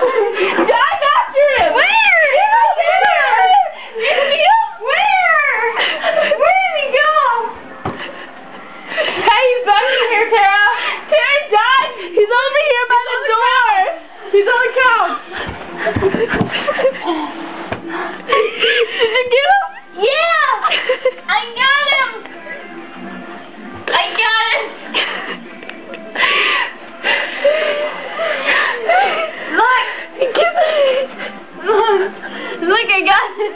Dive after him! Where? Where? Where did he go? Hey, he's back in here, Tara! Tara, dive! He's over here by the door! He's on the couch! Did you get him? Yeah! I got him! I got him! Look! Look, I got him!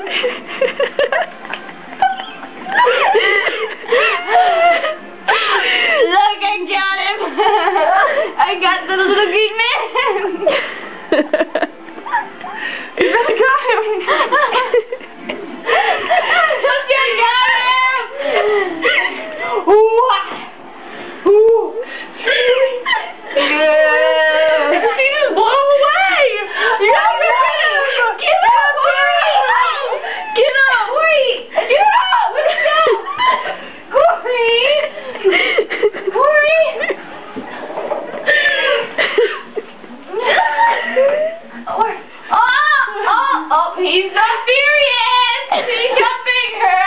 Look, I got him! I got the little green man! You really got him! Look, I got him! Ooh! Ooh! Yeah. He just blew away! You gotta get him! Get up! Get up! Wait! Get up! Let's go! Corey! Corey! Oh, he's so furious! He got bigger!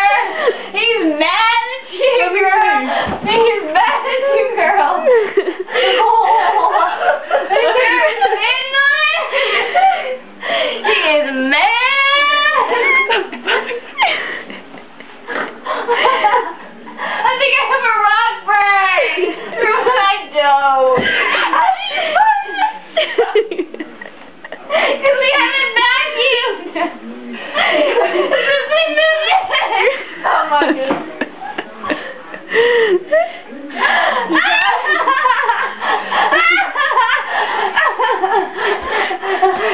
He's mad at you, girl! He's mad at you, girl! Is there a spin on it? He is mad! I think I have a rock break! I don't! How did you find this? Because we haven't vacuumed! This has been moving! Oh my goodness.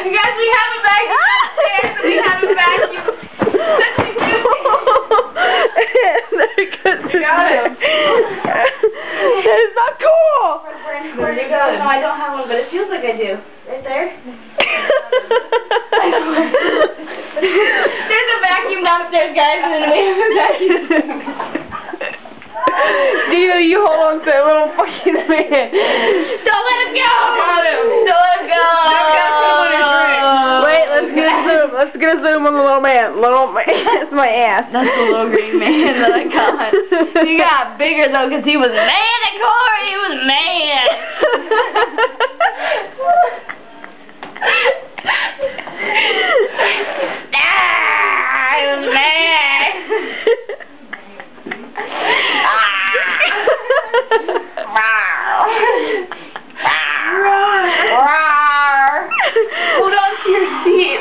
Guys, we haven't vacuumed upstairs and we haven't vacuumed. You got him. That is not cool! Where'd it go? No, I don't have one, but it feels like I do. Right there. There's a vacuum downstairs, guys, and then we have a vacuum. Dino, you hold on to that little fucking man. Don't let him go! Got him. Don't let him go! Wait, let's get a zoom. Let's get a zoom on the little man. Little man. That's my ass. That's the little green man that I got. He got bigger, though, because he was mad at Corey. He was mad. He was mad. Hold on to your seat.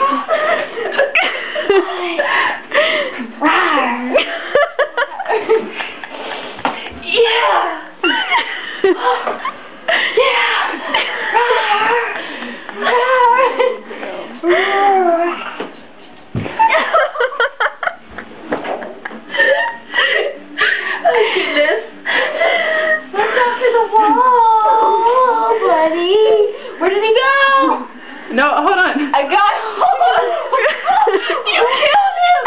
Yeah. Where did he go? No, hold on. I got him. You killed him.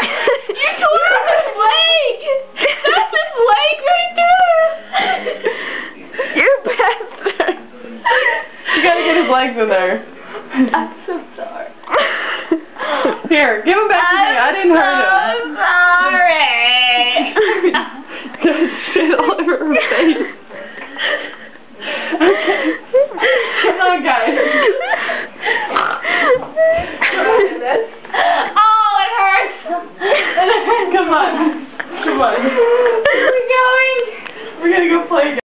You tore off his leg. That's his leg right there. You bastard. You gotta get his legs in there. I'm so sorry. Here, give him back to me. I didn't hurt him. I'm so sorry. Got shit all over her face. Okay. Come on, guys. Oh, it hurts. Come on. Come on. Where are we going? We're gonna go play.